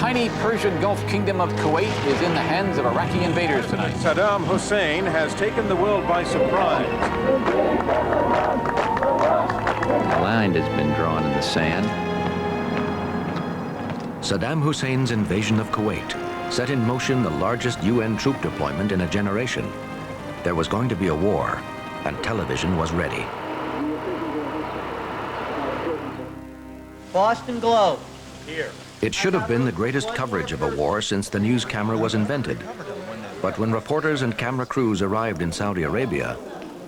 tiny Persian Gulf kingdom of Kuwait is in the hands of Iraqi invaders tonight. Saddam Hussein has taken the world by surprise. A line has been drawn in the sand. Saddam Hussein's invasion of Kuwait set in motion the largest UN troop deployment in a generation. There was going to be a war, and television was ready. Boston Globe. Here. It should have been the greatest coverage of a war since the news camera was invented. But when reporters and camera crews arrived in Saudi Arabia,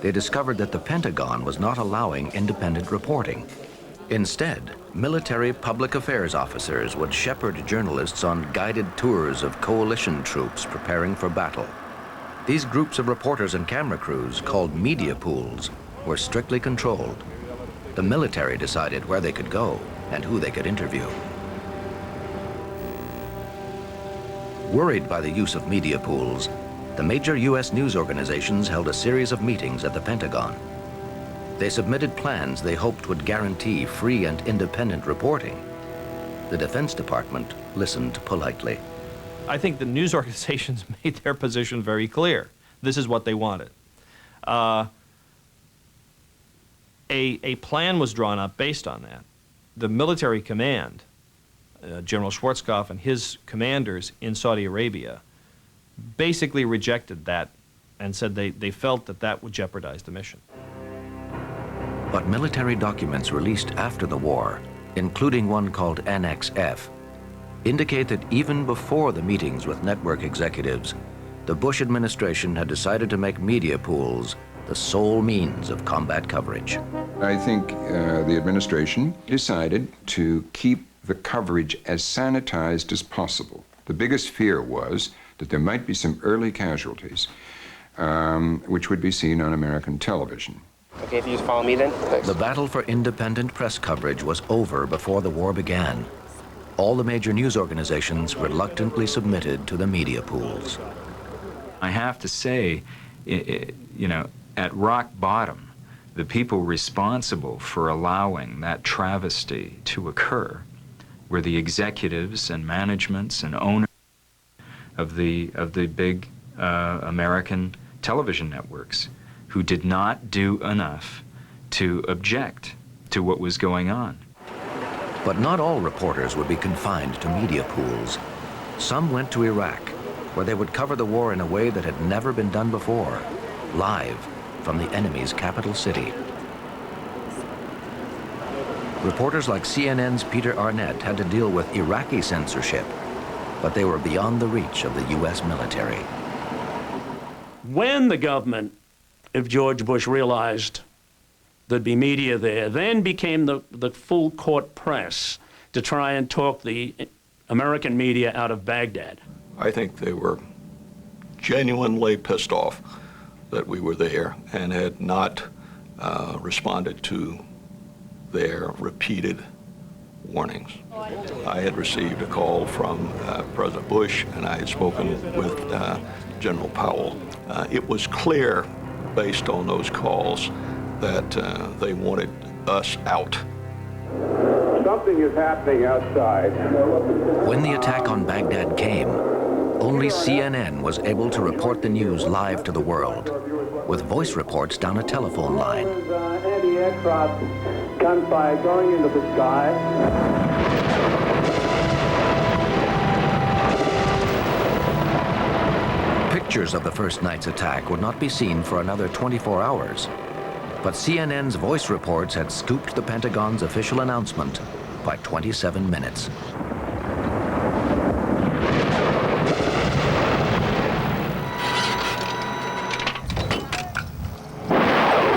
they discovered that the Pentagon was not allowing independent reporting. Instead, military public affairs officers would shepherd journalists on guided tours of coalition troops preparing for battle. These groups of reporters and camera crews, called media pools, were strictly controlled. The military decided where they could go and who they could interview. Worried by the use of media pools, the major U.S. news organizations held a series of meetings at the Pentagon. They submitted plans they hoped would guarantee free and independent reporting. The Defense Department listened politely. I think the news organizations made their position very clear. This is what they wanted. A plan was drawn up based on that. The military command, General Schwarzkopf and his commanders in Saudi Arabia, basically rejected that and said they felt that that would jeopardize the mission. But military documents released after the war, including one called Annex F, indicate that even before the meetings with network executives, the Bush administration had decided to make media pools the sole means of combat coverage. I think the administration decided to keep the coverage as sanitized as possible. The biggest fear was that there might be some early casualties, which would be seen on American television. Okay, if you just follow me then. Thanks. The battle for independent press coverage was over before the war began. All the major news organizations reluctantly submitted to the media pools. I have to say, you know, at rock bottom, the people responsible for allowing that travesty to occur were the executives and managements and owners of the big American television networks, who did not do enough to object to what was going on. But not all reporters would be confined to media pools. Some went to Iraq, where they would cover the war in a way that had never been done before, live from the enemy's capital city. Reporters like CNN's Peter Arnett had to deal with Iraqi censorship, but they were beyond the reach of the U.S. military. When the government of George Bush realized there'd be media there, then became the full court press to try and talk the American media out of Baghdad. I think they were genuinely pissed off that we were there and had not responded to their repeated warnings. I had received a call from President Bush, and I had spoken with General Powell. It was clear, based on those calls, that they wanted us out. Something is happening outside. When the attack on Baghdad came, only CNN was able to report the news live to the world, with voice reports down a telephone line. Anti-aircraft gunfire going into the sky. Pictures of the first night's attack would not be seen for another 24 hours. But CNN's voice reports had scooped the Pentagon's official announcement by 27 minutes.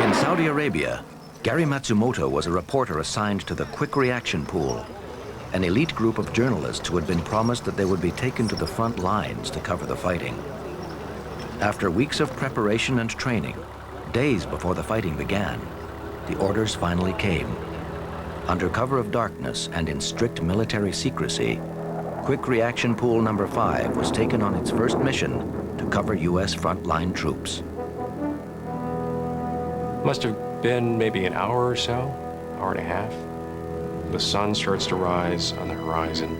In Saudi Arabia, Gary Matsumoto was a reporter assigned to the Quick Reaction Pool, an elite group of journalists who had been promised that they would be taken to the front lines to cover the fighting. After weeks of preparation and training, days before the fighting began, the orders finally came. Under cover of darkness and in strict military secrecy, Quick Reaction Pool number 5 was taken on its first mission to cover U.S. frontline troops. Must have been maybe an hour or so, hour and a half. The sun starts to rise on the horizon.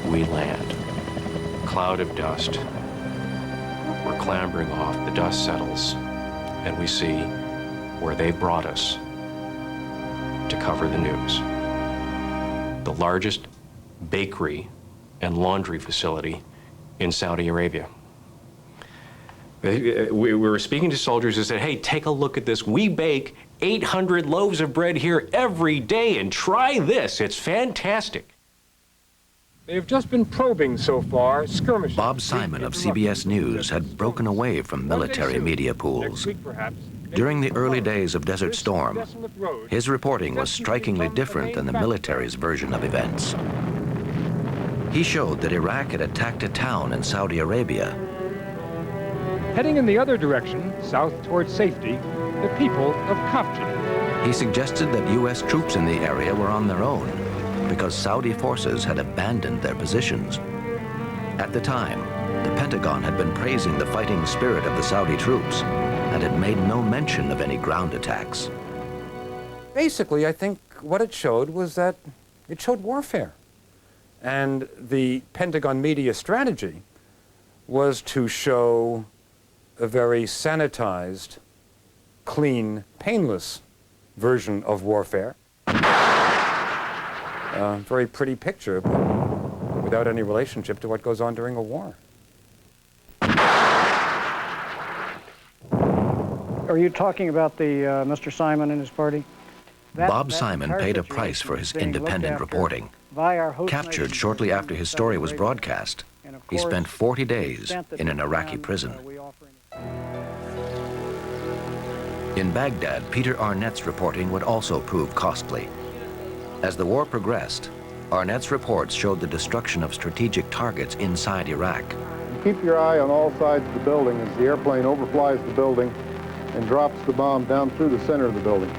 we land. Cloud of dust. We're clambering off, the dust settles, and we see where they brought us to cover the news. The largest bakery and laundry facility in Saudi Arabia. We were speaking to soldiers who said, hey, take a look at this. We bake 800 loaves of bread here every day, and try this. It's fantastic. They've just been probing so far, skirmishing. Bob Simon of CBS News had broken away from military media pools. During the early days of Desert Storm, his reporting was strikingly different than the military's version of events. He showed that Iraq had attacked a town in Saudi Arabia. Heading in the other direction, south towards safety, the people of Kafji. He suggested that U.S. troops in the area were on their own because Saudi forces had abandoned their positions. At the time, the Pentagon had been praising the fighting spirit of the Saudi troops and had made no mention of any ground attacks. Basically, I think what it showed was that it showed warfare. And the Pentagon media strategy was to show a very sanitized, clean, painless version of warfare. A very pretty picture, but without any relationship to what goes on during a war. Are you talking about the Mr. Simon and his party? Bob Simon paid a price for his independent reporting. Captured shortly after his story was broadcast, he spent 40 days in an Iraqi prison. In Baghdad, Peter Arnett's reporting would also prove costly. As the war progressed, Arnett's reports showed the destruction of strategic targets inside Iraq. Keep your eye on all sides of the building as the airplane overflies the building and drops the bomb down through the center of the building.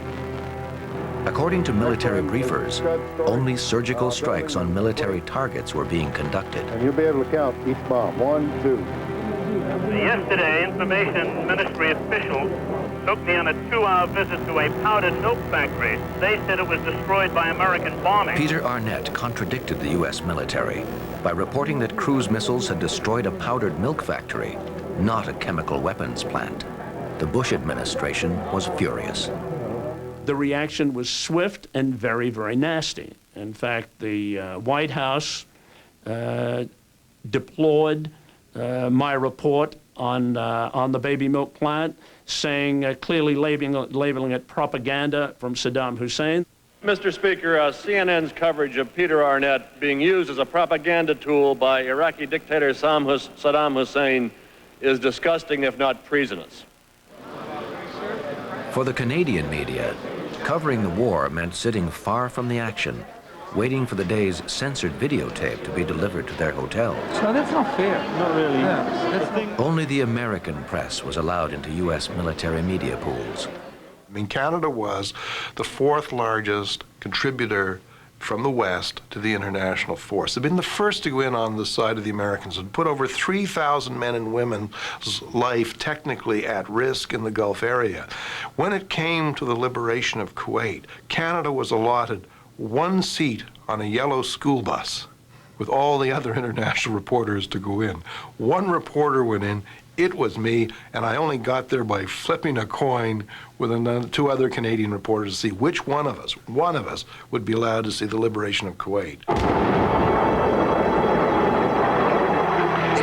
According to military briefers, only surgical strikes on military targets were being conducted. And you'll be able to count each bomb. 1, 2. Yesterday, Information Ministry officials took me on a 2-hour visit to a powdered milk factory. They said it was destroyed by American bombing. Peter Arnett contradicted the U.S. military by reporting that cruise missiles had destroyed a powdered milk factory, not a chemical weapons plant. The Bush administration was furious. The reaction was swift and very, very nasty. In fact, the White House deplored my report on the baby milk plant, saying clearly labeling it propaganda from Saddam Hussein. Mr. Speaker, CNN's coverage of Peter Arnett being used as a propaganda tool by Iraqi dictator Saddam Hussein is disgusting, if not treasonous. For the Canadian media, covering the war meant sitting far from the action, waiting for the day's censored videotape to be delivered to their hotels. No, that's not fair. Not really. Yeah, only the American press was allowed into U.S. military media pools. I mean, Canada was the 4th largest contributor from the West to the international force. They'd been the first to go in on the side of the Americans and put over 3,000 men and women's life technically at risk in the Gulf area. When it came to the liberation of Kuwait, Canada was allotted 1 seat on a yellow school bus with all the other international reporters to go in. 1 reporter went in, it was me, and I only got there by flipping a coin with 2 other Canadian reporters to see which one of us would be allowed to see the liberation of Kuwait. The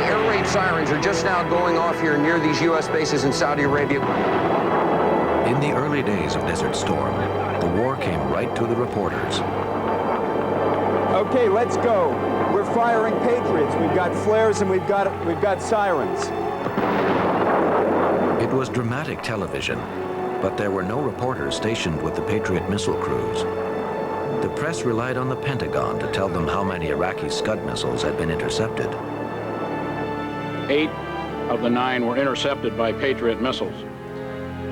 air raid sirens are just now going off here near these U.S. bases in Saudi Arabia. In the early days of Desert Storm, the war came right to the reporters. Okay, let's go. We're firing Patriots. We've got flares and we've got sirens. It was dramatic television, but there were no reporters stationed with the Patriot missile crews. The press relied on the Pentagon to tell them how many Iraqi Scud missiles had been intercepted. 8 of the 9 were intercepted by Patriot missiles.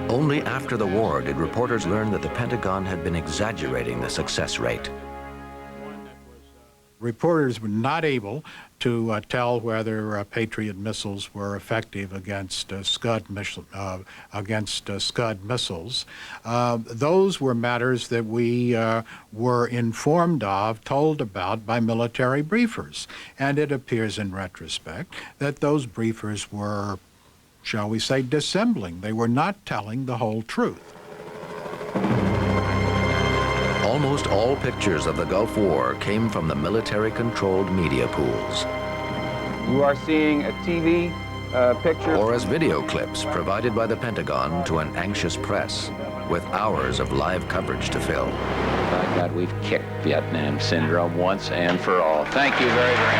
Only after the war did reporters learn that the Pentagon had been exaggerating the success rate. Reporters were not able to tell whether Patriot missiles were effective against Scud missiles. Those were matters that we were informed of, told about by military briefers. And it appears in retrospect that those briefers were, shall we say, dissembling. They were not telling the whole truth. Almost all pictures of the Gulf War came from the military-controlled media pools. You are seeing a TV picture. Or as video clips provided by the Pentagon to an anxious press, with hours of live coverage to fill. By God, we've kicked Vietnam syndrome once and for all. Thank you very, very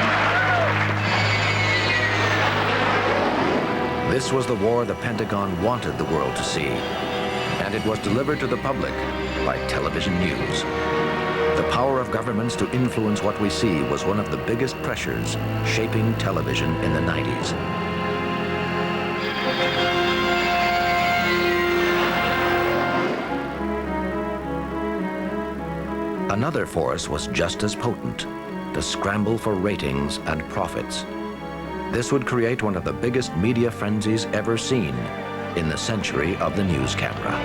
much. This was the war the Pentagon wanted the world to see, and it was delivered to the public by television news. The power of governments to influence what we see was one of the biggest pressures shaping television in the 90s. Another force was just as potent, the scramble for ratings and profits. This would create one of the biggest media frenzies ever seen in the century of the news camera.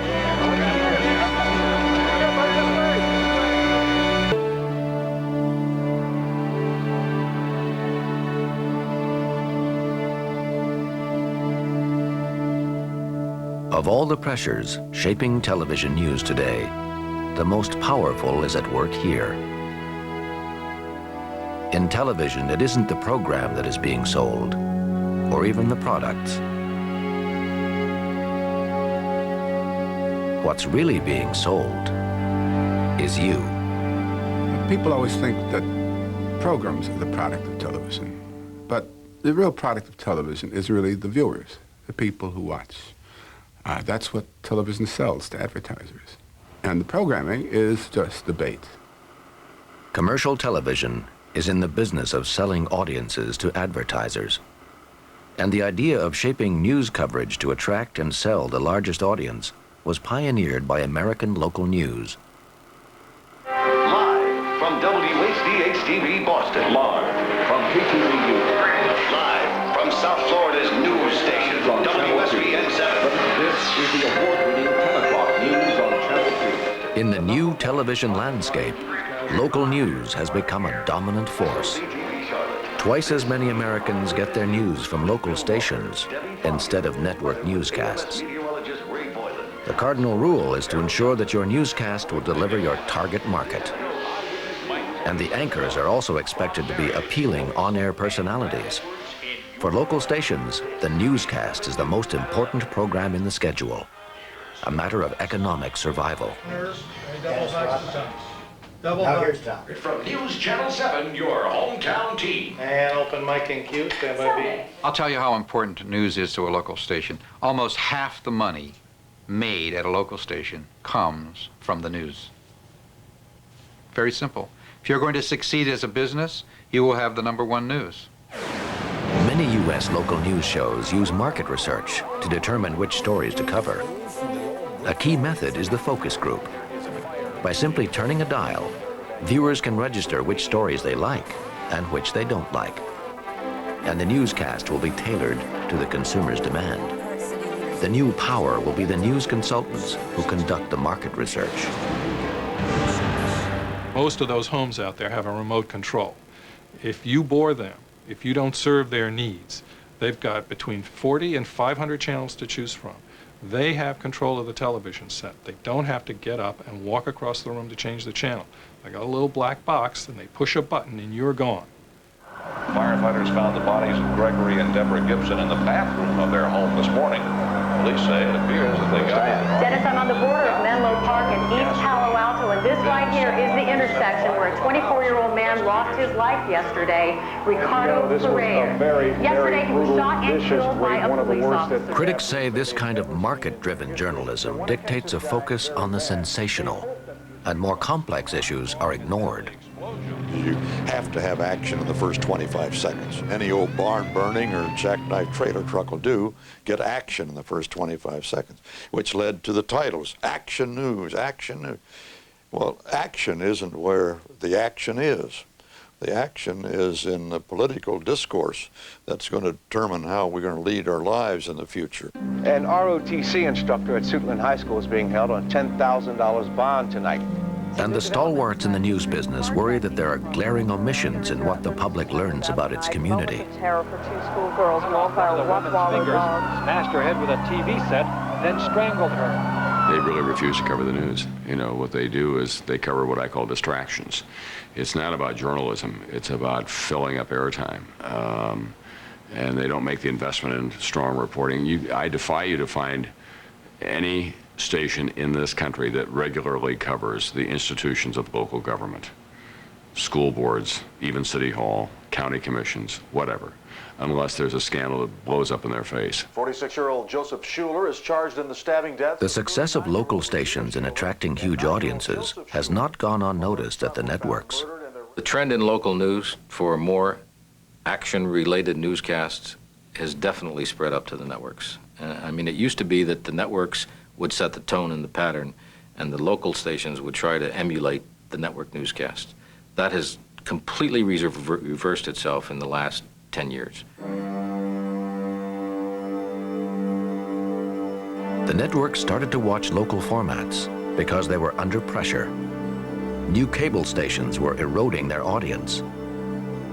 Of all the pressures shaping television news today, the most powerful is at work here. In television, it isn't the program that is being sold, or even the products. What's really being sold is you. People always think that programs are the product of television, but the real product of television is really the viewers, the people who watch. That's what television sells to advertisers. And the programming is just the bait. Commercial television is in the business of selling audiences to advertisers. And the idea of shaping news coverage to attract and sell the largest audience was pioneered by American local news. Live from WHDH-TV Boston. Live from KTVU. Live from South Florida's news station, WSBN 7. This is the award-winning 10 o'clock news on Channel 2. In the new television landscape, local news has become a dominant force. Twice as many Americans get their news from local stations instead of network newscasts. The cardinal rule is to ensure that your newscast will deliver your target market. And the anchors are also expected to be appealing on-air personalities. For local stations, the newscast is the most important program in the schedule, a matter of economic survival. From News Channel 7, your hometown team. And open mic and cue, stand by B. I'll tell you how important news is to a local station. Almost half the money made at a local station comes from the news. Very simple. If you're going to succeed as a business, you will have the #1 news. Many U.S. local news shows use market research to determine which stories to cover. A key method is the focus group. By simply turning a dial, viewers can register which stories they like and which they don't like. And the newscast will be tailored to the consumer's demand. The new power will be the news consultants who conduct the market research. Most of those homes out there have a remote control. If you bore them, if you don't serve their needs, they've got between 40 and 500 channels to choose from. They have control of the television set. They don't have to get up and walk across the room to change the channel. They got a little black box, and they push a button, and you're gone. Firefighters found the bodies of Gregory and Deborah Gibson in the bathroom of their home this morning. Police say it appears that they got in. Dennis, I'm on the border of Menlo Park in East Palo Alto, and this right here is the intersection where a 24-year-old man lost his life yesterday, Ricardo Pereira. Yesterday, he was shot and killed by a police officer. Critics say this kind of market-driven journalism dictates a focus on the sensational, and more complex issues are ignored. You have to have action in the first 25 seconds. Any old barn burning or jackknife trailer truck will do. Get action in the first 25 seconds, which led to the titles, Action News, Action News. Well, action isn't where the action is. The action is in the political discourse that's going to determine how we're going to lead our lives in the future. An ROTC instructor at Suitland High School is being held on $10,000 bond tonight. And the stalwarts in the news business worry that there are glaring omissions in what the public learns about its community. Terror for two schoolgirls walked by a Rottweiler dog. Smashed her head with a TV set, then strangled her. They really refuse to cover the news. You know, what they do is they cover what I call distractions. It's not about journalism. It's about filling up airtime. And they don't make the investment in strong reporting. I defy you to find any station in this country that regularly covers the institutions of local government, school boards, even city hall, county commissions, whatever, unless there's a scandal that blows up in their face. 46-year-old Joseph Schuler is charged in the stabbing death. The success of local stations in attracting huge audiences has not gone unnoticed at the networks. The trend in local news for more action-related newscasts has definitely spread up to the networks. I mean, it used to be that the networks would set the tone and the pattern, and the local stations would try to emulate the network newscast. That has completely reversed itself in the last 10 years. The networks started to watch local formats because they were under pressure. New cable stations were eroding their audience.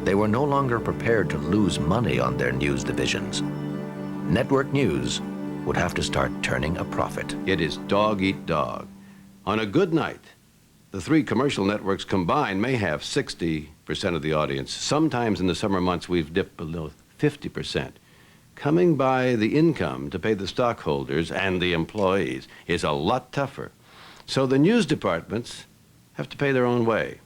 They were no longer prepared to lose money on their news divisions. Network news would have to start turning a profit. It is dog eat dog. On a good night, the three commercial networks combined may have 60% of the audience. Sometimes in the summer months, we've dipped below 50%. Coming by the income to pay the stockholders and the employees is a lot tougher. So the news departments have to pay their own way.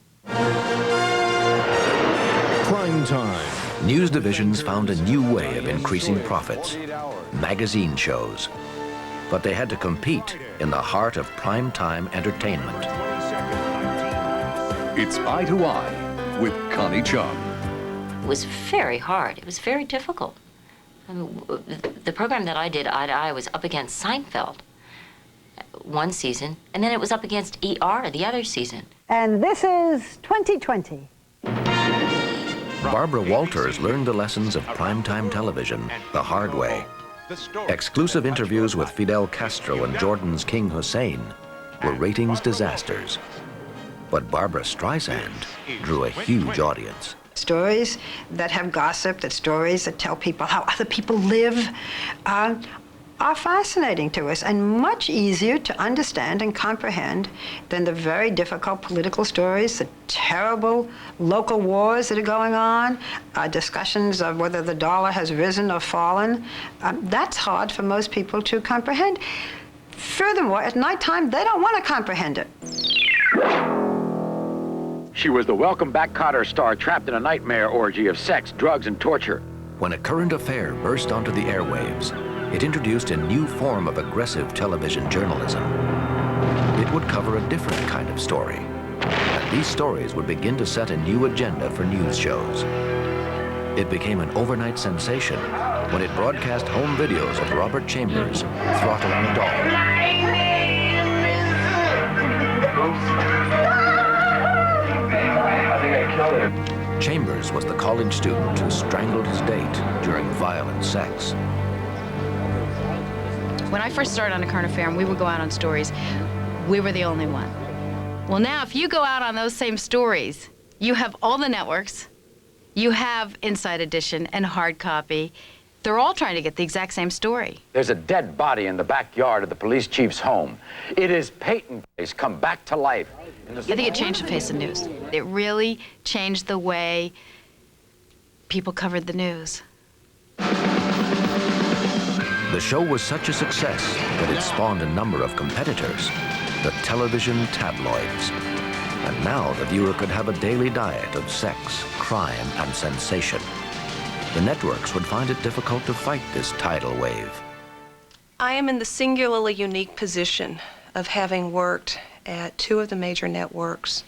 Prime time. News divisions found a new way of increasing profits. Magazine shows. But they had to compete in the heart of prime-time entertainment. It's Eye to Eye with Connie Chung. It was very hard. It was very difficult. I mean, the program that I did, Eye to Eye, was up against Seinfeld one season, and then it was up against ER the other season. And this is 2020. Barbara Walters learned the lessons of primetime television the hard way. Exclusive interviews with Fidel Castro and Jordan's King Hussein were ratings disasters. But Barbara Streisand drew a huge audience. Stories that have gossip, stories that tell people how other people live, are fascinating to us and much easier to understand and comprehend than the very difficult political stories, the terrible local wars that are going on, discussions of whether the dollar has risen or fallen. That's hard for most people to comprehend. Furthermore, at nighttime, they don't want to comprehend it. She was the Welcome Back Kotter star trapped in a nightmare orgy of sex, drugs, and torture. When a current affair burst onto the airwaves, it introduced a new form of aggressive television journalism. It would cover a different kind of story. And these stories would begin to set a new agenda for news shows. It became an overnight sensation when it broadcast home videos of Robert Chambers throttling a doll. Chambers was the college student who strangled his date during violent sex. When I first started on A Current Affair and we would go out on stories, we were the only one. Well, now if you go out on those same stories, you have all the networks, you have Inside Edition and hard copy. They're all trying to get the exact same story. There's a dead body in the backyard of the police chief's home. It is Peyton Place come back to life. I think it changed the face of news. It really changed the way people covered the news. The show was such a success that it spawned a number of competitors, the television tabloids. And now the viewer could have a daily diet of sex, crime, and sensation. The networks would find it difficult to fight this tidal wave. I am in the singularly unique position of having worked at two of the major networks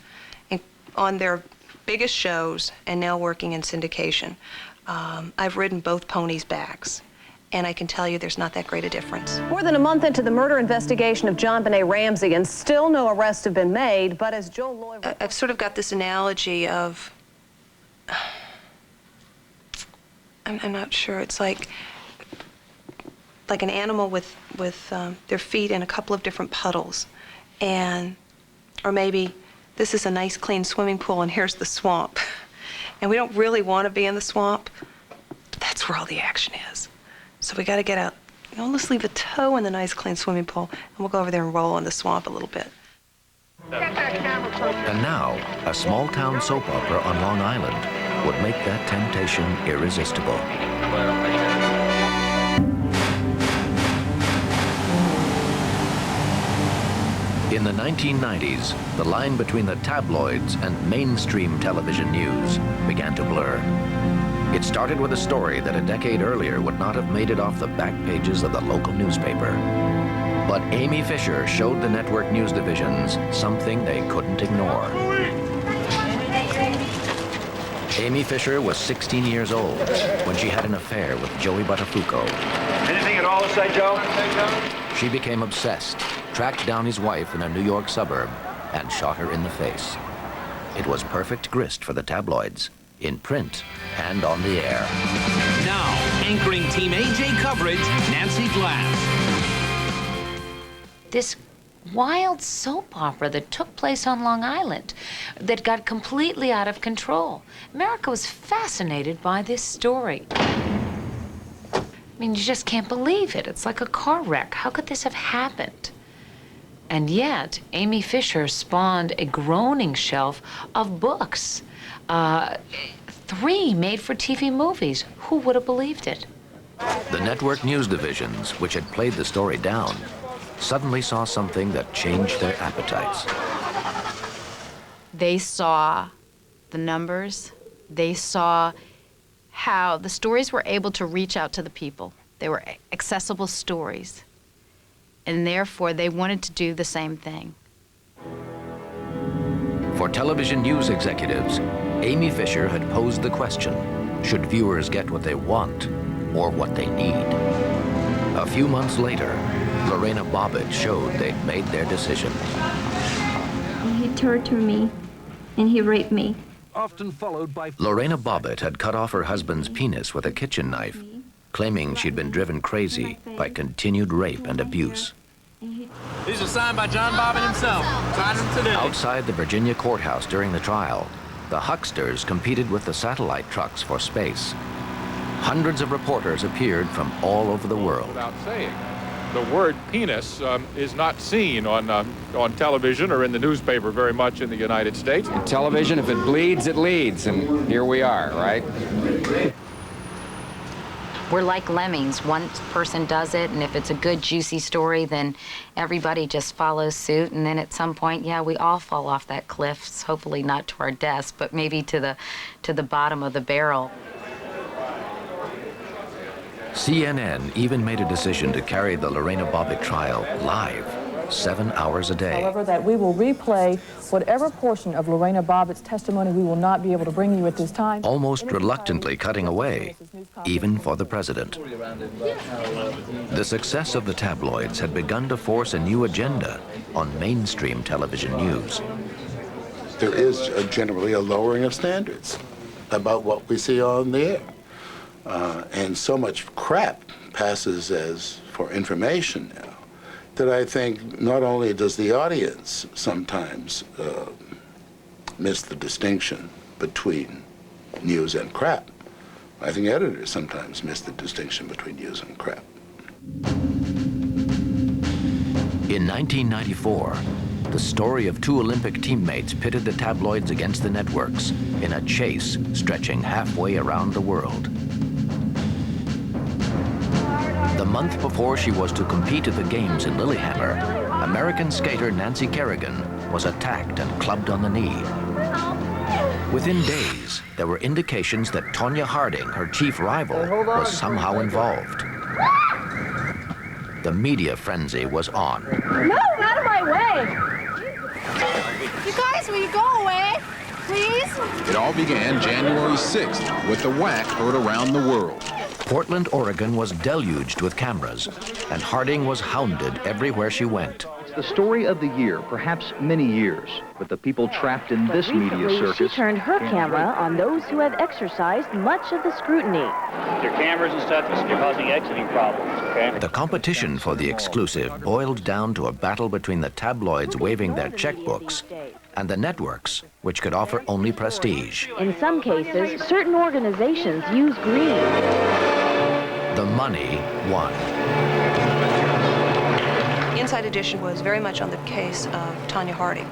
on their biggest shows and now working in syndication. I've ridden both ponies' backs, and I can tell you there's not that great a difference. More than a month into the murder investigation of John Benet Ramsey, and still no arrests have been made, but as Joel Loy... I've sort of got this analogy of I'm not sure. It's like an animal with their feet in a couple of different puddles, or maybe this is a nice clean swimming pool and here's the swamp, and we don't really want to be in the swamp, but that's where all the action is. So we got to get out. Let's leave a toe in the nice clean swimming pool, and we'll go over there and roll in the swamp a little bit. And now, a small-town soap opera on Long Island would make that temptation irresistible. In the 1990s, the line between the tabloids and mainstream television news began to blur. It started with a story that a decade earlier would not have made it off the back pages of the local newspaper. But Amy Fisher showed the network news divisions something they couldn't ignore. Amy Fisher was 16 years old when she had an affair with Joey Buttafuoco. Anything at all to say, Joe? She became obsessed, tracked down his wife in a New York suburb, and shot her in the face. It was perfect grist for the tabloids, in print and on the air. Now, anchoring Team AJ coverage, Nancy Glass. This wild soap opera that took place on Long Island that got completely out of control. America was fascinated by this story. I mean, you just can't believe it. It's like a car wreck. How could this have happened? And yet, Amy Fisher spawned a groaning shelf of books. 3 made-for-TV movies. Who would have believed it? The network news divisions, which had played the story down, suddenly saw something that changed their appetites. They saw the numbers. They saw how the stories were able to reach out to the people. They were accessible stories. And therefore, they wanted to do the same thing. For television news executives, Amy Fisher had posed the question, should viewers get what they want or what they need? A few months later, Lorena Bobbitt showed they'd made their decision. He tortured me, and he raped me. Often followed by... Lorena Bobbitt had cut off her husband's penis with a kitchen knife, claiming she'd been driven crazy by continued rape and abuse. These are signed by John Bobbitt himself. Sign them today. Outside the Virginia courthouse during the trial, the hucksters competed with the satellite trucks for space. Hundreds of reporters appeared from all over the world. Without saying, the word penis is not seen on television or in the newspaper very much in the United States. In television, if it bleeds, it leads, and here we are, right? We're like lemmings. One person does it, and if it's a good, juicy story, then everybody just follows suit, and then at some point, yeah, we all fall off that cliff, hopefully not to our deaths, but maybe to the bottom of the barrel. CNN even made a decision to carry the Lorena Bobbitt trial live, 7 hours a day. However, that we will replay whatever portion of Lorena Bobbitt's testimony we will not be able to bring you at this time. Almost reluctantly cutting away, even for the president. The success of the tabloids had begun to force a new agenda on mainstream television news. There is generally a lowering of standards about what we see on the air. And so much crap passes as for information now that I think not only does the audience sometimes miss the distinction between news and crap, I think editors sometimes miss the distinction between news and crap. In 1994, the story of 2 Olympic teammates pitted the tabloids against the networks in a chase stretching halfway around the world. The month before she was to compete at the Games in Lillehammer, American skater Nancy Kerrigan was attacked and clubbed on the knee. Within days, there were indications that Tonya Harding, her chief rival, was somehow involved. The media frenzy was on. No, out of my way! You guys, will you go away, please? It all began January 6th with the whack heard around the world. Portland, Oregon was deluged with cameras, and Harding was hounded everywhere she went. the story of the year, perhaps many years. But the people trapped in this media circus... she turned her camera on those who have exercised much of the scrutiny. Your cameras and stuff, you're causing exiting problems, okay? The competition for the exclusive boiled down to a battle between the tabloids waving their checkbooks and the networks, which could offer only prestige. In some cases, certain organizations use greed. The money won. Inside Edition was very much on the case of Tanya Harding.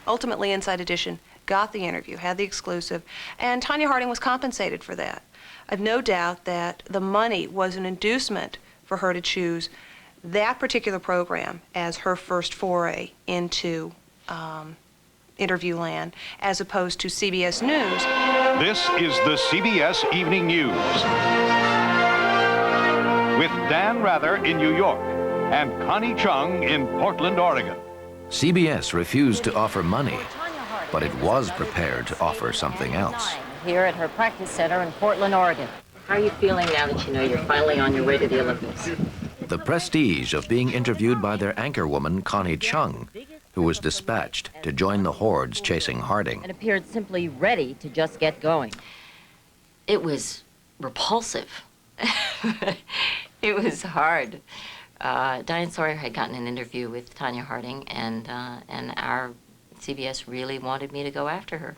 Ultimately, Inside Edition got the interview, had the exclusive, and Tanya Harding was compensated for that. I've no doubt that the money was an inducement for her to choose that particular program as her first foray into interview land, as opposed to CBS News. This is the CBS Evening News with Dan Rather in New York and Connie Chung in Portland, Oregon. CBS refused to offer money, but it was prepared to offer something else. Here at her practice center in Portland, Oregon. How are you feeling now that you know you're finally on your way to the Olympics? The prestige of being interviewed by their anchorwoman, Connie Chung, who was dispatched to join the hordes chasing Harding. And appeared simply ready to just get going. It was repulsive. It was hard. Diane Sawyer had gotten an interview with Tanya Harding, and our CBS really wanted me to go after her.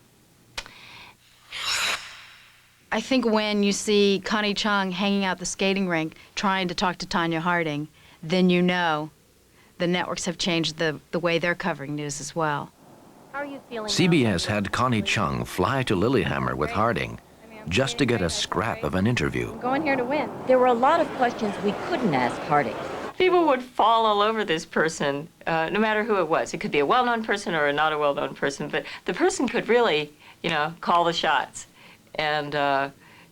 I think when you see Connie Chung hanging out the skating rink trying to talk to Tanya Harding, then you know the networks have changed the way they're covering news as well. How are you feeling? CBS had Connie Chung fly to Lillehammer with Harding just to get a scrap of an interview. Going here to win. There were a lot of questions we couldn't ask Harding. People would fall all over this person, no matter who it was. It could be a well-known person or not a well-known person, but the person could really, you know, call the shots. And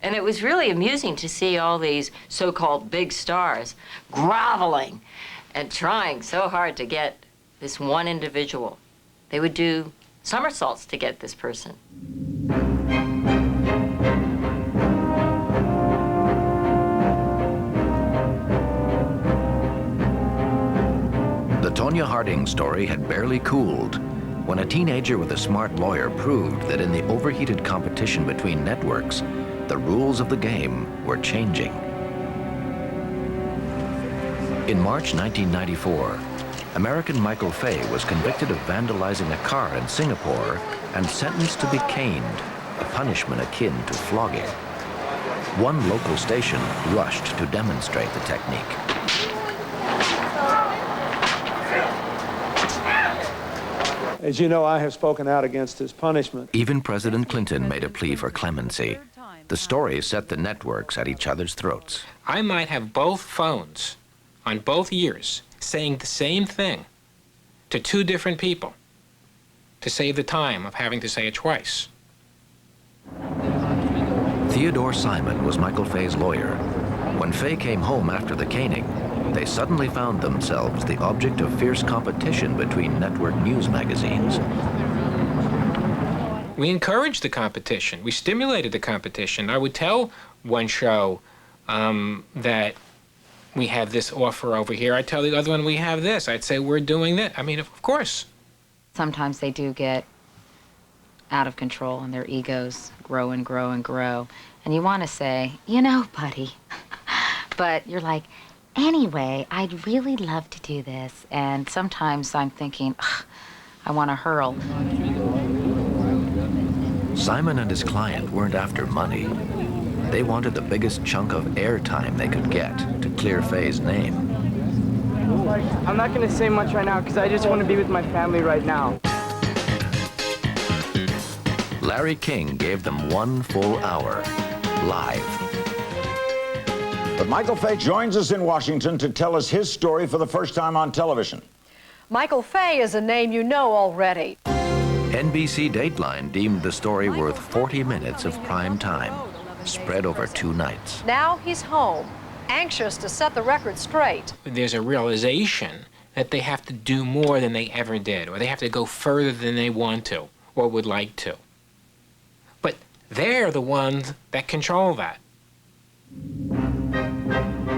it was really amusing to see all these so-called big stars groveling and trying so hard to get this one individual. They would do somersaults to get this person. The Tonya Harding story had barely cooled when a teenager with a smart lawyer proved that in the overheated competition between networks, the rules of the game were changing. In March 1994, American Michael Fay was convicted of vandalizing a car in Singapore and sentenced to be caned, a punishment akin to flogging. One local station rushed to demonstrate the technique. As you know, I have spoken out against his punishment. Even President Clinton made a plea for clemency. The story set the networks at each other's throats. I might have both phones on both ears saying the same thing to two different people to save the time of having to say it twice. Theodore Simon was Michael Fay's lawyer. When Fay came home after the caning, they suddenly found themselves the object of fierce competition between network news magazines. We encouraged the competition. We stimulated the competition. I would tell one show that we have this offer over here. I'd tell the other one we have this. I'd say we're doing that. I mean, of course. Sometimes they do get out of control and their egos grow and grow and grow. And you want to say, you know, buddy, but you're like, anyway, I'd really love to do this. And sometimes I'm thinking, I want to hurl. Simon and his client weren't after money. They wanted the biggest chunk of airtime they could get to clear Fay's name. I'm not going to say much right now because I just want to be with my family right now. Larry King gave them 1 full hour, live. But Michael Fay joins us in Washington to tell us his story for the first time on television. Michael Fay is a name you know already. NBC Dateline deemed the story worth 40 minutes of prime time, spread over 2 nights. Now he's home, anxious to set the record straight. There's a realization that they have to do more than they ever did, or they have to go further than they want to, or would like to. But they're the ones that control that.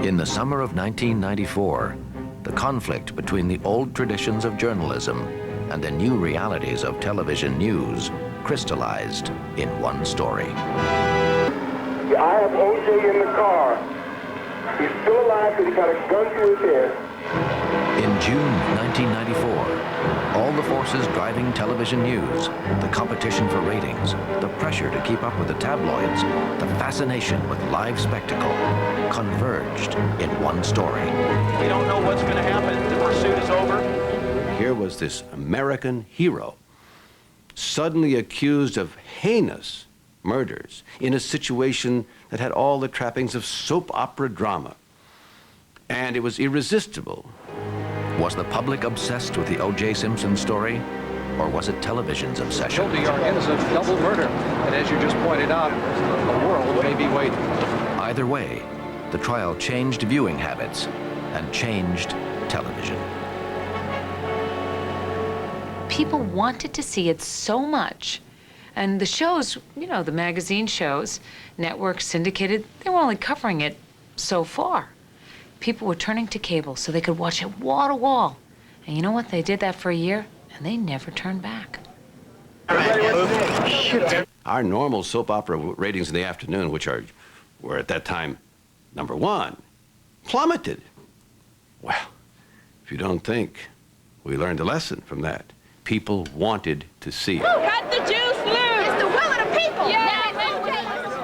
In the summer of 1994, the conflict between the old traditions of journalism and the new realities of television news crystallized in one story. I have O.J. in the car. He's still alive because he got a gun to his head. In June 1994, all the forces driving television news, the competition for ratings, the pressure to keep up with the tabloids, the fascination with live spectacle, converged in one story. We don't know what's going to happen. The pursuit is over. Here was this American hero, suddenly accused of heinous murders in a situation that had all the trappings of soap opera drama. And it was irresistible. Was the public obsessed with the O.J. Simpson story, or was it television's obsession? Guilty or innocent, double murder. And as you just pointed out, the world may be waiting. Either way, the trial changed viewing habits and changed television. People wanted to see it so much. And the shows, you know, the magazine shows, networks, syndicated, they were only covering it so far. People were turning to cable so they could watch it wall to wall. And you know what? They did that for a year, and they never turned back. Our normal soap opera ratings in the afternoon, which were at that time #1, plummeted. Well, if you don't think, we learned a lesson from that. People wanted to see it. Cut the juice loose! It's the will of the people!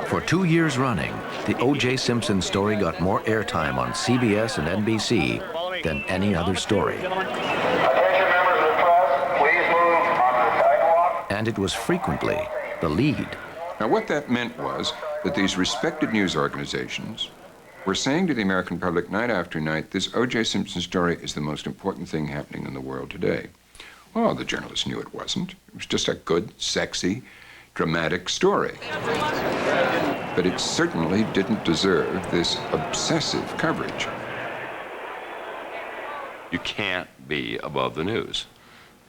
For 2 years running, the O.J. Simpson story got more airtime on CBS and NBC than any other story. And it was frequently the lead. Now, what that meant was that these respected news organizations were saying to the American public night after night, this O.J. Simpson story is the most important thing happening in the world today. Well, the journalists knew it wasn't. It was just a good, sexy, dramatic story. But it certainly didn't deserve this obsessive coverage. You can't be above the news.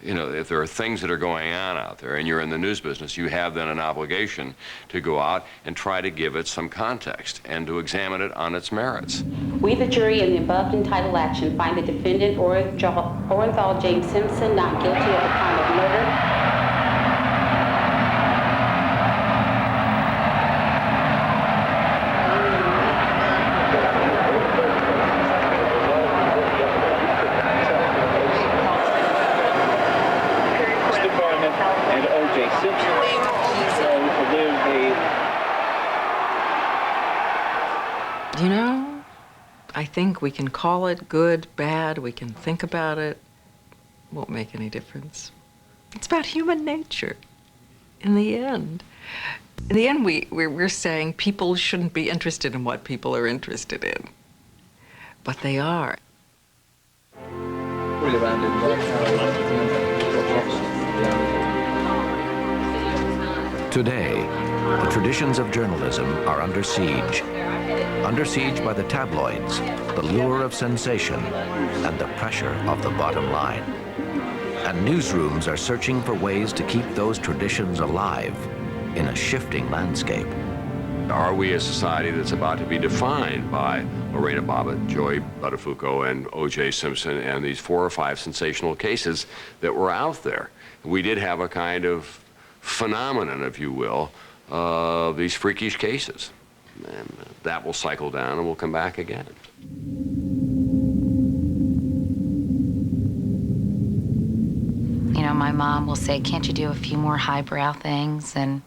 You know, if there are things that are going on out there and you're in the news business, you have then an obligation to go out and try to give it some context and to examine it on its merits. We, the jury, in the above entitled action, find the defendant, Orenthal James Simpson, not guilty of the crime of murder. You know, I think we can call it good, bad, we can think about it. Won't make any difference. It's about human nature in the end. In the end, we're saying people shouldn't be interested in what people are interested in. But they are. Today, the traditions of journalism are under siege. Under siege by the tabloids, the lure of sensation, and the pressure of the bottom line. And newsrooms are searching for ways to keep those traditions alive in a shifting landscape. Are we a society that's about to be defined by Lorena Bobbitt, Joy Buttafuoco, and O.J. Simpson, and these 4 or 5 sensational cases that were out there? We did have a kind of phenomenon, if you will, of these freakish cases. And that will cycle down and we'll come back again. You know, my mom will say, can't you do a few more highbrow things? And,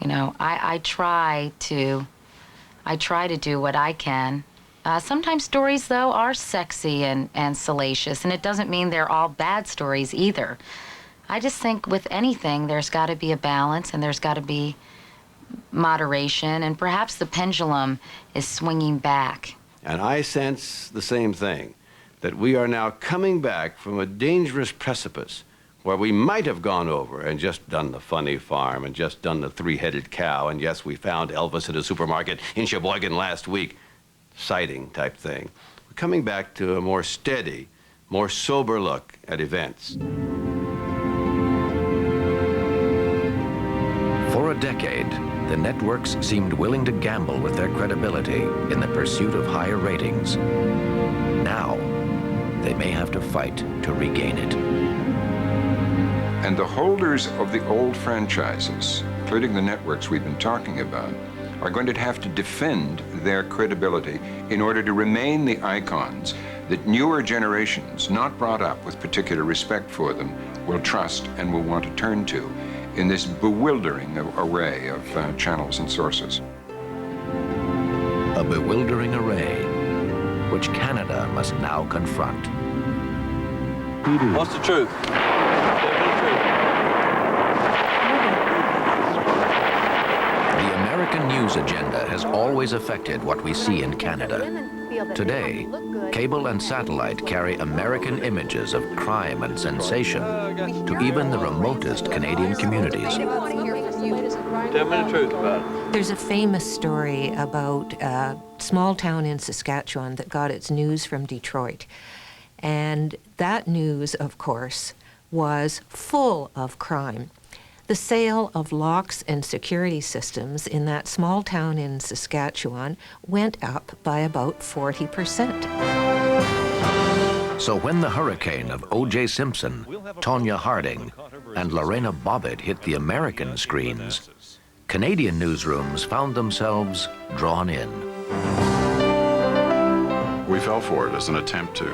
you know, I try to do what I can. Sometimes stories, though, are sexy and salacious, and it doesn't mean they're all bad stories either. I just think with anything, there's got to be a balance and there's got to be moderation, and perhaps the pendulum is swinging back. And I sense the same thing, that we are now coming back from a dangerous precipice where we might have gone over and just done the funny farm and just done the 3-headed cow, and yes, we found Elvis at a supermarket in Sheboygan last week, sighting type thing. We're coming back to a more steady, more sober look at events. For a decade, the networks seemed willing to gamble with their credibility in the pursuit of higher ratings. Now, they may have to fight to regain it. And the holders of the old franchises, including the networks we've been talking about, are going to have to defend their credibility in order to remain the icons that newer generations, not brought up with particular respect for them, will trust and will want to turn to in this bewildering array of channels and sources. A bewildering array which Canada must now confront. What's the truth? The American news agenda has always affected what we see in Canada. Today, cable and satellite carry American images of crime and sensation to even the remotest Canadian communities. Tell me the truth about it. There's a famous story about a small town in Saskatchewan that got its news from Detroit. And that news, of course, was full of crime. The sale of locks and security systems in that small town in Saskatchewan went up by about 40%. So when the hurricane of O.J. Simpson, Tonya Harding, and Lorena Bobbitt hit the American screens, Canadian newsrooms found themselves drawn in. We fell for it as an attempt to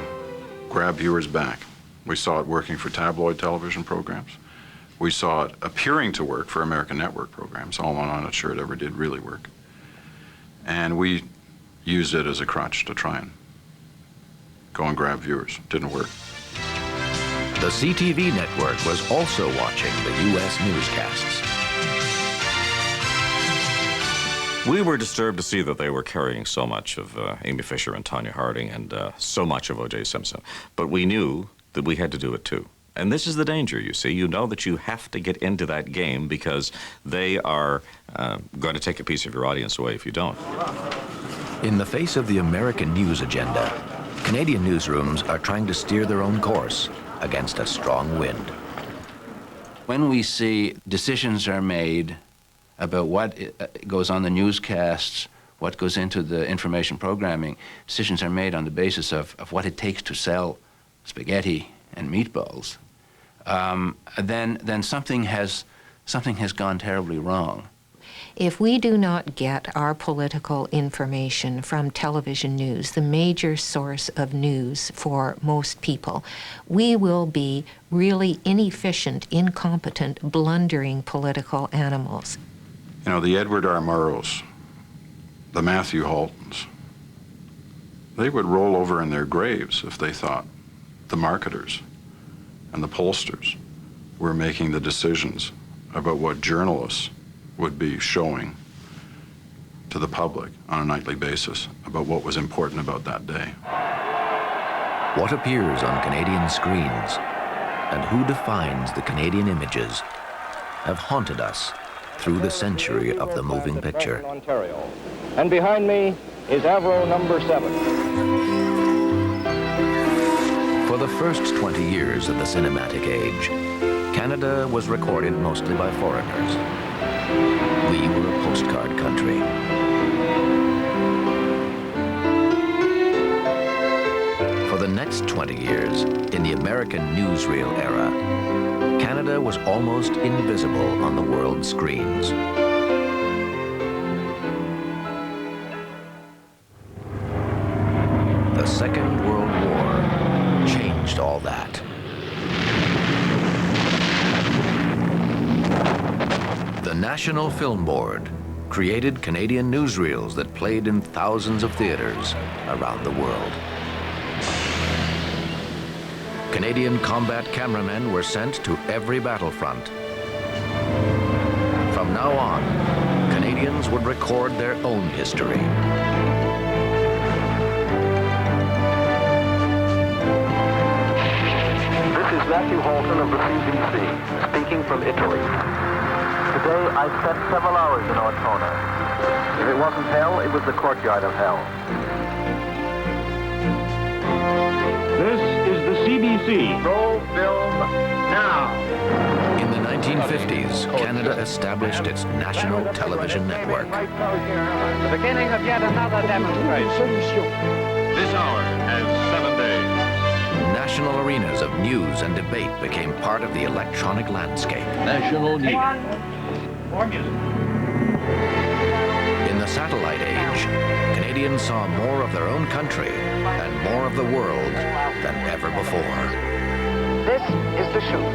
grab viewers back. We saw it working for tabloid television programs. We saw it appearing to work for American network programs, although I'm not sure it ever did really work. And we used it as a crutch to try and go and grab viewers. Didn't work. The CTV network was also watching the U.S. newscasts. We were disturbed to see that they were carrying so much of Amy Fisher and Tonya Harding and so much of O.J. Simpson. But we knew that we had to do it too. And this is the danger, you see. You know that you have to get into that game because they are going to take a piece of your audience away if you don't. In the face of the American news agenda, Canadian newsrooms are trying to steer their own course against a strong wind. When we see decisions are made about what goes on the newscasts, what goes into the information programming, decisions are made on the basis of what it takes to sell spaghetti and meatballs, then something has gone terribly wrong. If we do not get our political information from television news, the major source of news for most people, we will be really inefficient, incompetent, blundering political animals. You know, the Edward R. Murrows, the Matthew Haltons, they would roll over in their graves if they thought the marketers and the pollsters were making the decisions about what journalists would be showing to the public on a nightly basis about what was important about that day. What appears on Canadian screens and who defines the Canadian images have haunted us through the century of the moving picture. Ontario. And behind me is Avro number 7. For the first 20 years of the cinematic age, Canada was recorded mostly by foreigners. We were a postcard country. For the next 20 years, in the American newsreel era, Canada was almost invisible on the world screens. The Second World War changed all that. The National Film Board created Canadian newsreels that played in thousands of theaters around the world. Canadian combat cameramen were sent to every battlefront. From now on, Canadians would record their own history. This is Matthew Halton of the CBC, speaking from Italy. Today, I spent several hours in Ortona. If it wasn't hell, it was the courtyard of hell. This is the CBC. Roll film now. In the 1950s, Canada established its national television network. The beginning of yet another demonstration. This hour has 7 days. national arenas of news and debate became part of the electronic landscape. National news. In the satellite age, Canadians saw more of their own country and more of the world than ever before. This is the shoot.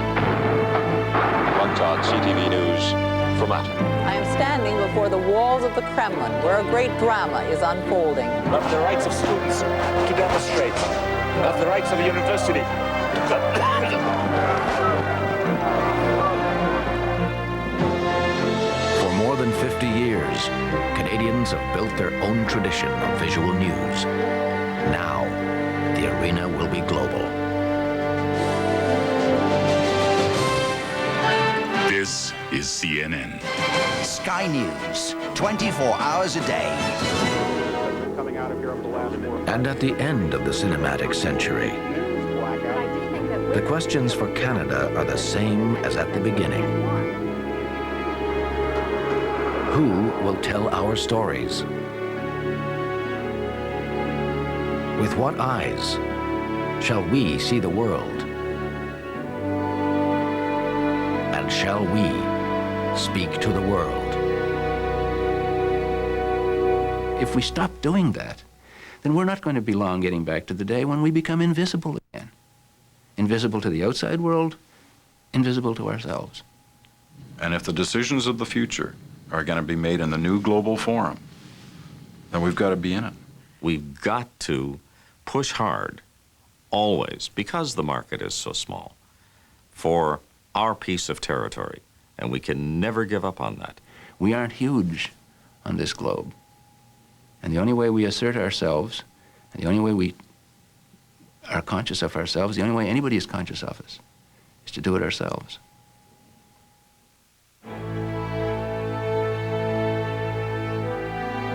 One-Todd CTV News from Atom. I am standing before the walls of the Kremlin, where a great drama is unfolding. Of the rights of students to demonstrate, of the rights of a university. For more than 50 years, Canadians have built their own tradition of visual news. Now, the arena will be global. This is CNN. Sky News, 24 hours a day. And at the end of the cinematic century, the questions for Canada are the same as at the beginning. Who will tell our stories? With what eyes shall we see the world? And shall we speak to the world? If we stop doing that, then we're not going to be long getting back to the day when we become invisible again. Invisible to the outside world, invisible to ourselves. And if the decisions of the future are going to be made in the new global forum, then we've got to be in it. We've got to push hard, always, because the market is so small, for our piece of territory, and we can never give up on that. We aren't huge on this globe. And the only way we assert ourselves, and the only way we are conscious of ourselves, the only way anybody is conscious of us, is to do it ourselves.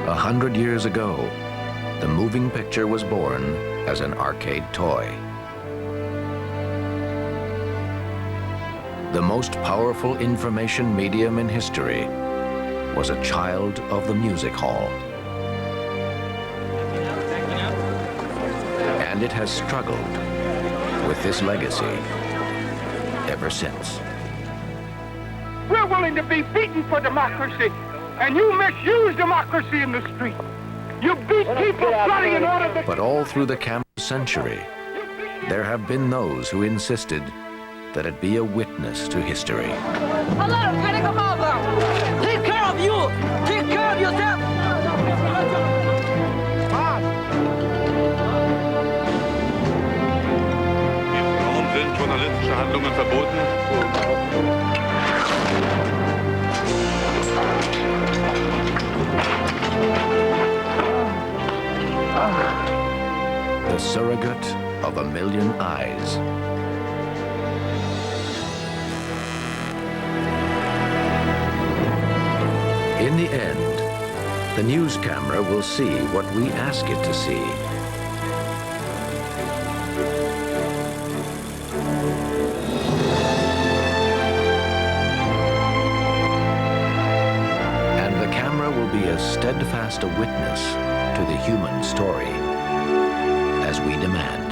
100 years ago, the moving picture was born as an arcade toy. The most powerful information medium in history was a child of the music hall. And it has struggled with this legacy ever since. We're willing to be beaten for democracy, and you misuse democracy in the street. You beat people bloody in order to... But all through the camera century, there have been those who insisted that it be a witness to history. Hello, Critical Harbor! Take care of you! Take care of yourself! Warum sind journalistische Handlungen verboten? The surrogate of a million eyes. In the end, the news camera will see what we ask it to see. And the camera will be as steadfast a witness to the human story as we demand.